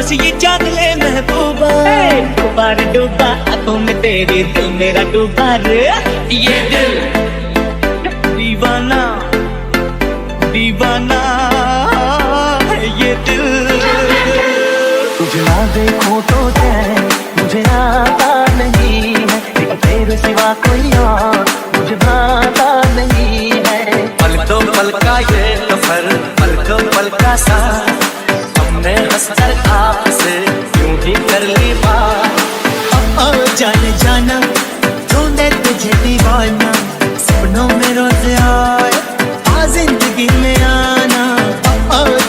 बस ये जान ले महबूबा, डूबा रे डूबा आंखों में तेरी, दिल मेरा डूबा रे। ये दिल दीवाना दीवाना है ये दिल। तुझे ना देखूं तो चैन मुझे आता नहीं है, तेरे सिवा कोई और मुझे भाता नहीं है। पल दो पल का ये सफर, पल दो पल का साथ, हमने हंसकर आपसे यूं ही कर ली बात। जाने जाना ढूंढे तुझे दीवाना, सपनों में रोज आए आ जिंदगी में आना।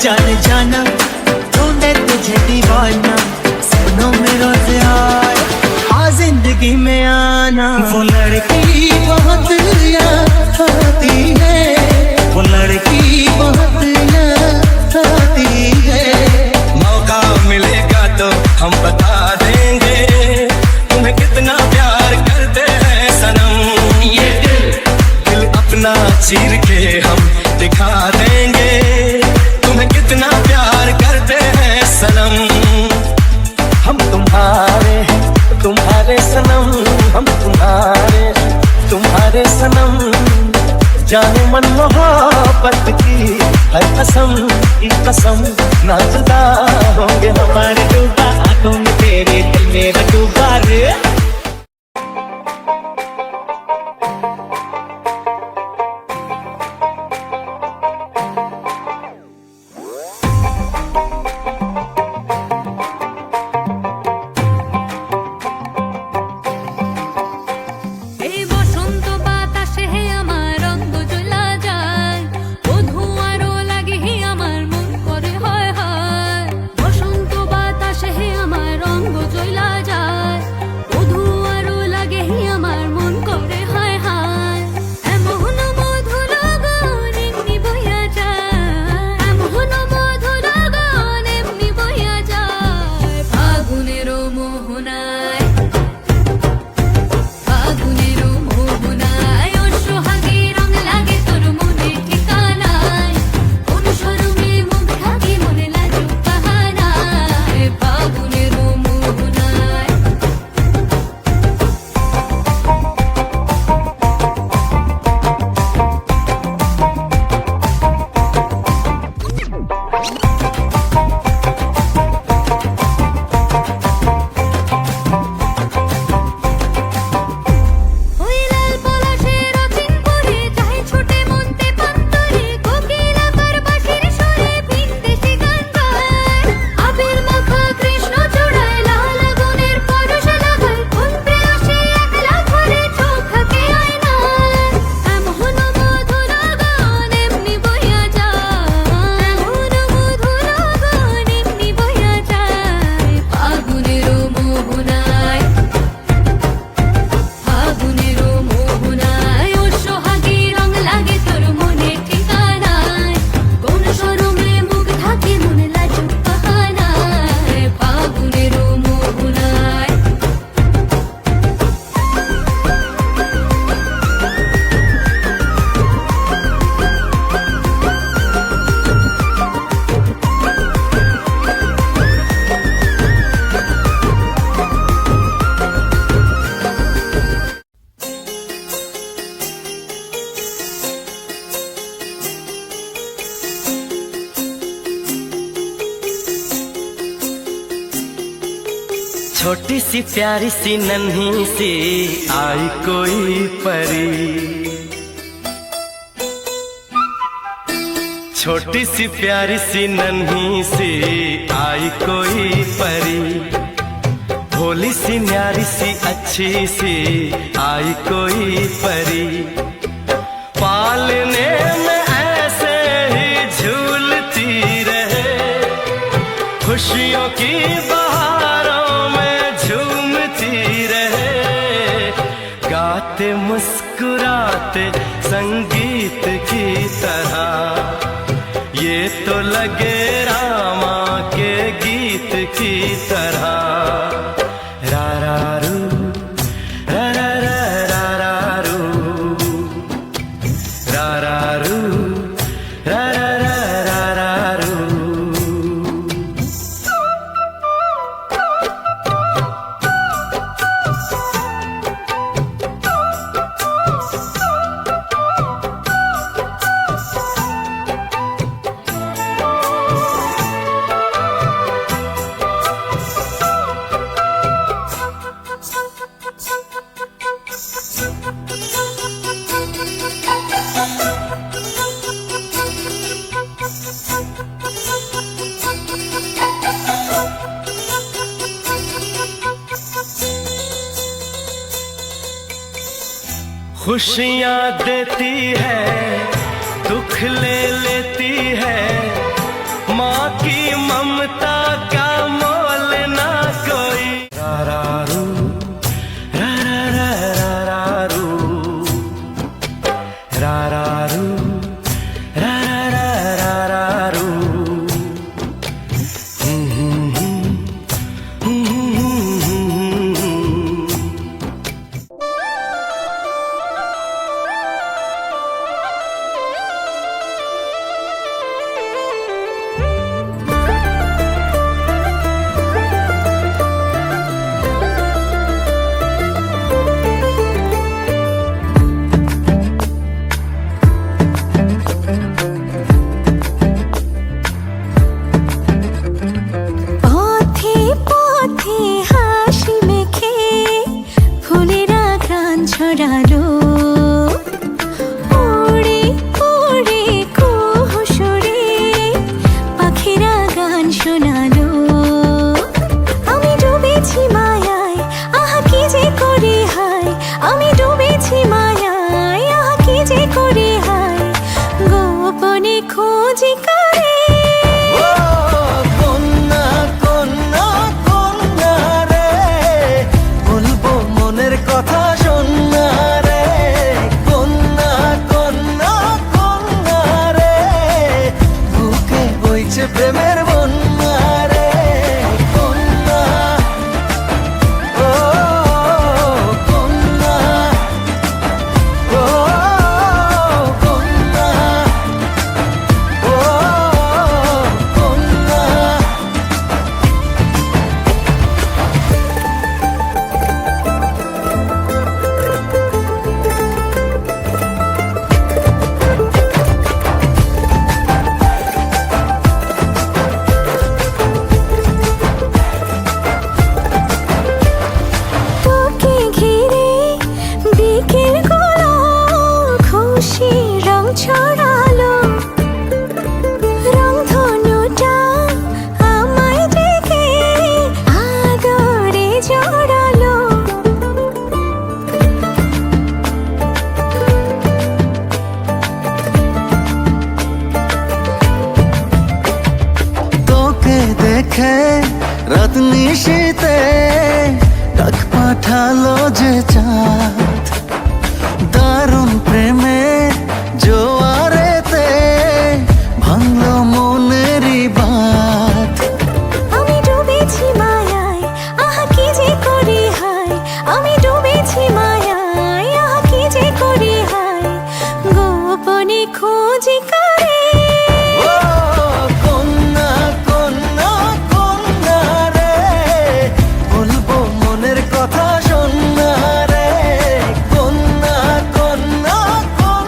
जाने जाना ढूंढे तुझे दीवाना, सपनों में रोज आए आ जिंदगी में आना। वो लड़की बहुत याद आती है, वो लड़की बहुत याद आती है। मौका मिलेगा तो हम बता देंगे तुम्हें कितना प्यार करते हैं सनम। ये दिल अपना चीर के हम दिखा देंगे तुम्हें कितना प्यार करते हैं सनम। हम तुम्हारे सनम, हम तुम्हारे सनम। जाने मन मोहब्बत की हर कसम की कसम, ना जुदा होंगे हमारे डूबा आंखों में तेरे, दिल मेरा डूबा रे। छोटी सी प्यारी सी नन्ही सी आई कोई परी, छोटी सी प्यारी सी नन्ही सी आई कोई परी। भोली सी न्यारी सी अच्छी सी आई कोई परी। पालने में ऐसे ही झूलती रहे, खुशियों की बहारों में झूमती रहे। गाते मुस्कुराते संगीत की तरह, ये तो लगे रामा के गीत की तरह। रा रा रू रा रा रा रा रू, रा रा रू रा रा रा रा रू। खुशियाँ देती है दुख ले लेती है, माँ की ममता का मोल ना कोई। रारारू रारारू रारारू रारारू। পথে পথে হাসি মেখে ফুলেরা গান ছড়ালো, উড়ে উড়ে কুহু সুরে পাখিরা গান শোনালো। আমি ডুবেছি মায়ায়, আহা কি যে করি হায়, আমি ডুবেছি মায়ায়, আহা কি যে করি হায়, গোপনে খোঁজি করে। ও কন্যা কন্যা কন্যা রে, বলবো মনের কথা শোন না রে। কন্যা কন্যা কন্যা রে, বুকে বইছে প্রেমের বন্যা রে। কন্যা ও কন্যা ও কন্যা ও কন্যা। তোকে ঘিরে বিকেলগুলো খুশি রং ছড়ালো, রংধনুটা আমায় ডেকে আদরে জড়ালো। তোকে দেখে রাত নিশীতে ডাক পাঠালো যে চাঁদ, দারুণ প্রেমে জোয়ারেতে ভাঙলো মনেরই বাঁধ। আমি ডুবেছি মায়ায়, আহা কি যে করি হায়, আমি ডুবেছি মায়ায়, আহা কি যে করি হায়, গোপনে খোঁজি করে। ও কন্যা কন্যা কন্যা রে, বলবো মনের কথা শোন না রে। কন্যা কন্যা কন্যা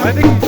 তাই নাকি